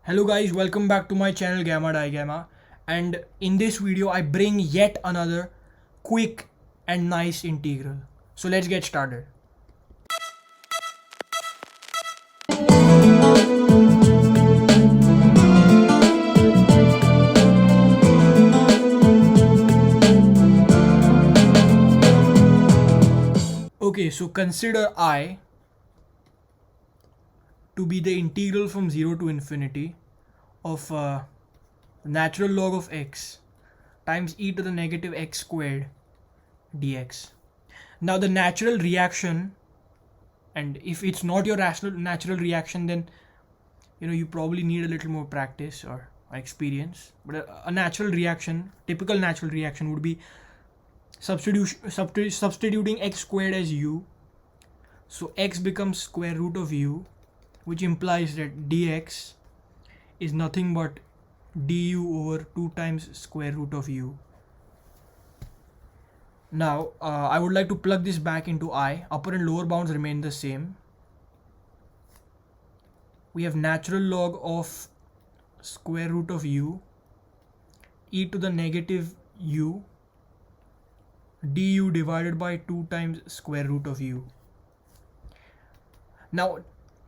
Hello guys, welcome back to my channel Gamma and Digamma, and in this video I bring yet another quick and nice integral. So let's get started. Okay, so consider I to be the integral from 0 to infinity of natural log of x times e to the negative x squared dx. Now the natural reaction, and if it's not your natural reaction, then you probably need a little more practice or experience. But a natural reaction, typical natural reaction, would be substituting x squared as u. So x becomes square root of u, which implies that dx is nothing but du over 2 times square root of u. Now I would like to plug this back into I. Upper and lower bounds remain the same. We have natural log of square root of u e to the negative u du divided by 2 times square root of u. Now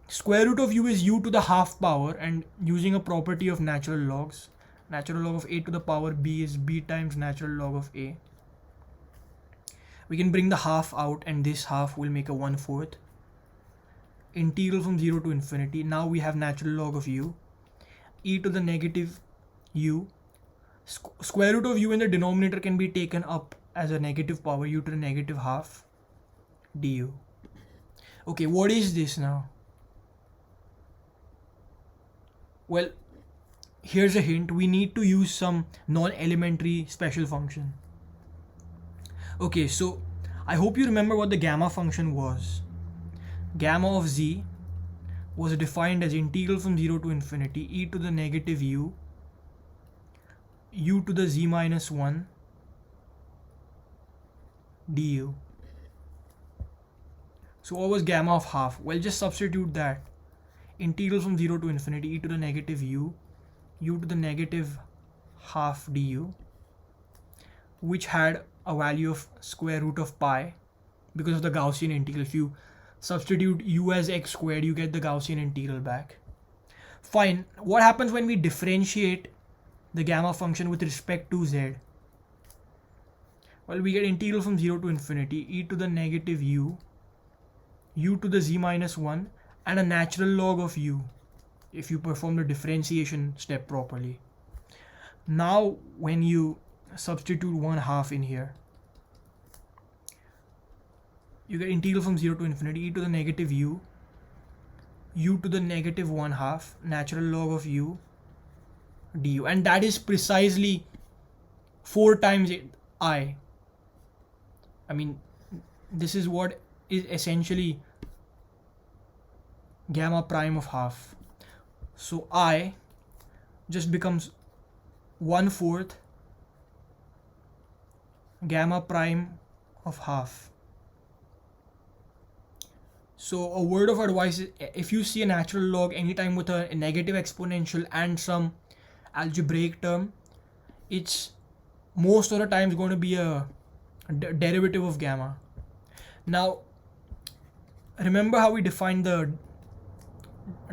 square root of u is u to the half power, and using a property of natural logs, natural log of a to the power b is b times natural log of a. We can bring the half out and this half will make a 1/4. Integral from 0 to infinity. Now we have natural log of u e to the negative u. Square root of u in the denominator can be taken up as a negative power, u to the negative half du. Okay, what is this now? Well, here's a hint. We need to use some non-elementary special function. Okay, so I hope you remember what the gamma function was. Gamma of z was defined as integral from 0 to infinity e to the negative u to the z minus 1 du. So what was gamma of half? Well, just substitute that. Integral from 0 to infinity e to the negative u to the negative half du, which had a value of square root of pi because of the Gaussian integral. If you substitute u as x squared, you get the Gaussian integral back. Fine. What happens when we differentiate the gamma function with respect to z? Well, we get integral from 0 to infinity e to the negative u to the z minus 1 and a natural log of u if you perform the differentiation step properly. Now when you substitute 1/2 in here, you get integral from 0 to infinity e to the negative u to the negative 1/2 natural log of u du, and that is precisely 4 times I. I mean, this is what is essentially gamma prime of half. So I just becomes 1/4 gamma prime of half. So a word of advice is, if you see a natural log anytime with a negative exponential and some algebraic term, it's most of the times going to be a derivative of gamma. Now remember how we defined the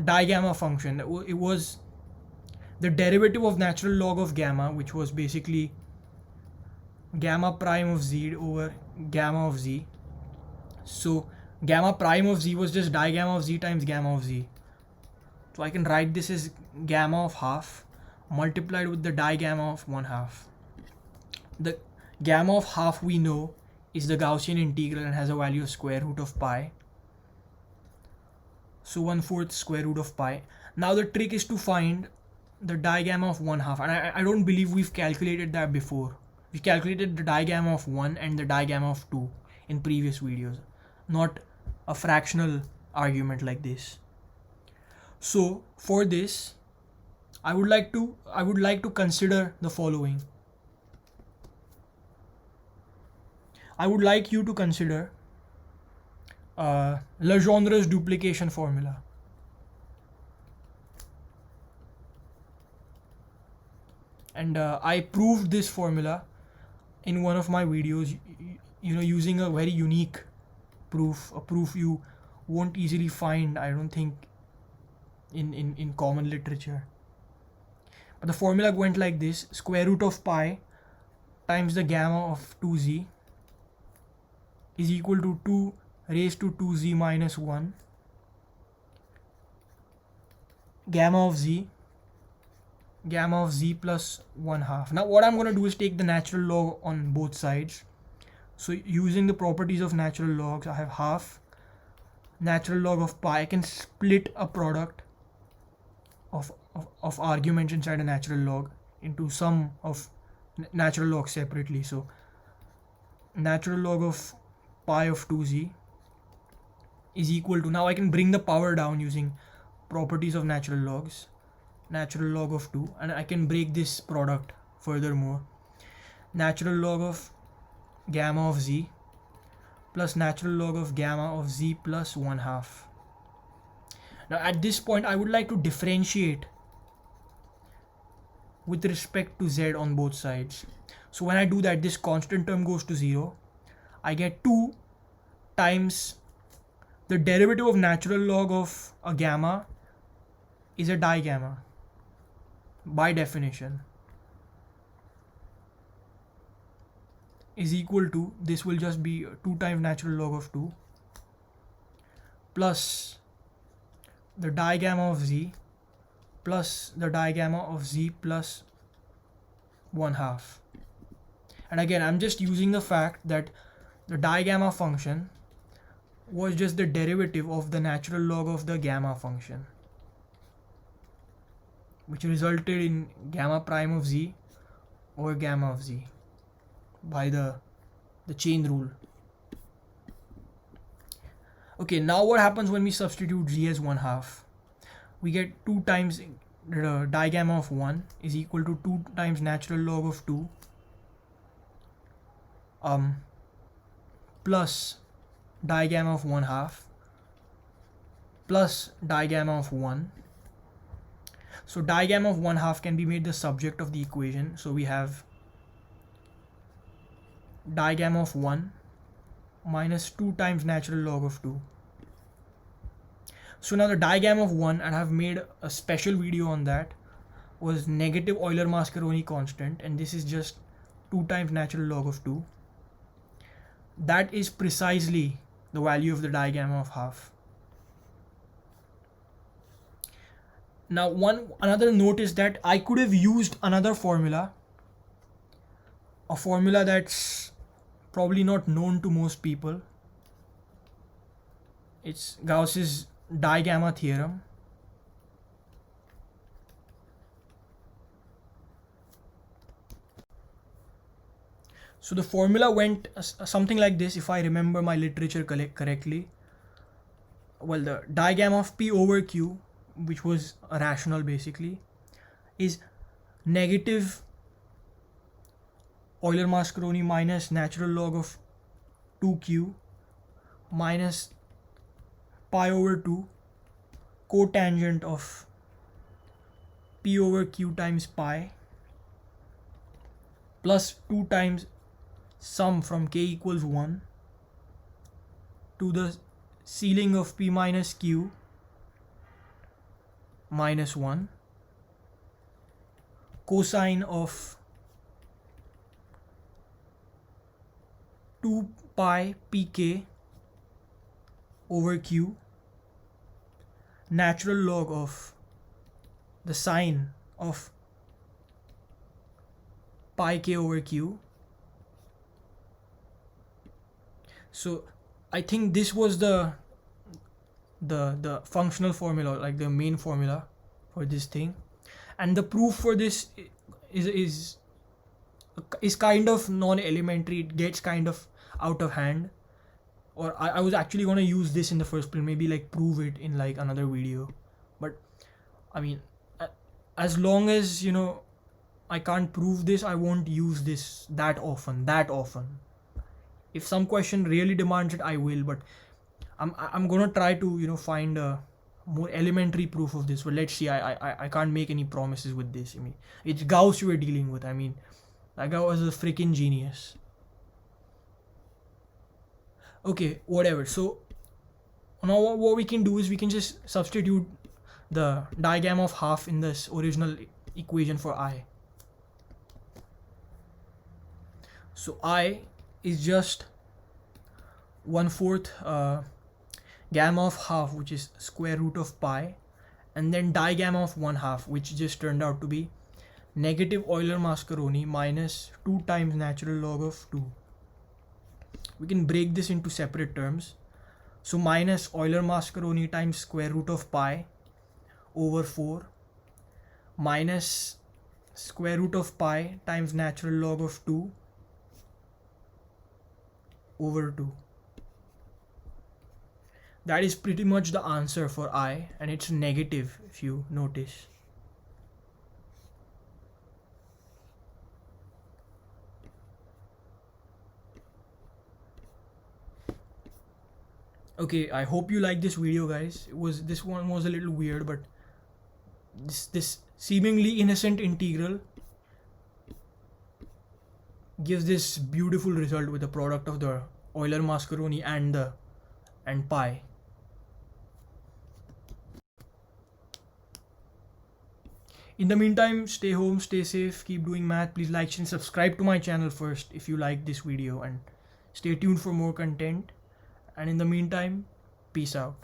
digamma function. It was the derivative of natural log of gamma, which was basically gamma prime of z over gamma of z. So gamma prime of z was just digamma of z times gamma of z. So I can write this as gamma of half multiplied with the digamma of 1/2. The gamma of half we know is the Gaussian integral and has a value of square root of pi. So 1/4 square root of pi. Now the trick is to find the digamma of 1/2, and I don't believe we've calculated that before. We calculated the digamma of 1 and the digamma of 2 in previous videos, not a fractional argument like this. So for this, I would like to consider the following. I would like you to consider Legendre's duplication formula. and I proved this formula in one of my videos, using a very unique proof, a proof you won't easily find, I don't think, in common literature. But the formula went like this: square root of pi times the gamma of 2z is equal to 2 raised to 2z minus 1 gamma of z plus 1/2. Now what I'm going to do is take the natural log on both sides. So using the properties of natural logs, I have half natural log of pi. I can split a product of arguments inside a natural log into sum of natural logs separately. So natural log of pi of 2z is equal to, now I can bring the power down using properties of natural logs, natural log of 2, and I can break this product furthermore. Natural log of gamma of z plus natural log of gamma of z plus 1/2. Now at this point I would like to differentiate with respect to z on both sides. So when I do that, this constant term goes to 0. I get 2 times the derivative of natural log of a gamma is a digamma by definition, is equal to, this will just be 2 times natural log of 2 plus the digamma of z plus the digamma of z plus 1/2. And again, I'm just using the fact that the digamma function was just the derivative of the natural log of the gamma function, which resulted in gamma prime of z over gamma of z by the chain rule. Okay, now what happens when we substitute z as 1/2? We get 2 times the digamma of 1 is equal to 2 times natural log of 2 plus digamma of 1/2 plus digamma of 1. So digamma of 1/2 can be made the subject of the equation. So we have digamma of 1 minus 2 times natural log of 2. So now the digamma of 1, and I have made a special video on that, was negative Euler-Mascheroni constant, and this is just 2 times natural log of 2. That is precisely the value of the digamma of half. Now another note is that I could have used another formula, a formula that's probably not known to most people. It's Gauss's digamma theorem. So the formula went something like this, if I remember my literature correctly. Well, the digamma of p over q, which was a rational basically, is negative Euler-Mascheroni minus natural log of 2q minus pi over 2 cotangent of p over q times pi plus 2 times sum from k equals 1 to the ceiling of p minus q minus 1 cosine of 2 pi pk over q natural log of the sine of pi k over q. So I think this was the functional formula, like the main formula for this thing, and the proof for this is kind of non-elementary. It gets kind of out of hand, or I was actually going to use this in the first place, maybe like prove it in like another video, but I mean, as long as I can't prove this, I won't use this that often. If some question really demands it, I will, but I'm gonna try to find a more elementary proof of this, but let's see. I can't make any promises with this. I mean, it's Gauss you were dealing with. I mean, that guy was a freaking genius. Okay, whatever. So now what we can do is we can just substitute the digamma of half in this original equation for I. So I is just 1/4 gamma of half, which is square root of pi, and then digamma of 1/2, which just turned out to be negative Euler-Mascheroni minus 2 times natural log of 2. We can break this into separate terms. So minus Euler-Mascheroni times square root of pi over 4 minus square root of pi times natural log of 2 over 2. That is pretty much the answer for I, and it's negative if you notice. Okay, I hope you like this video, guys. This one was a little weird, but this seemingly innocent integral gives this beautiful result with the product of the Euler-Mascheroni and pi. In the meantime, stay home, stay safe, keep doing math. Please like and subscribe to my channel first if you like this video, and stay tuned for more content. And in the meantime, peace out.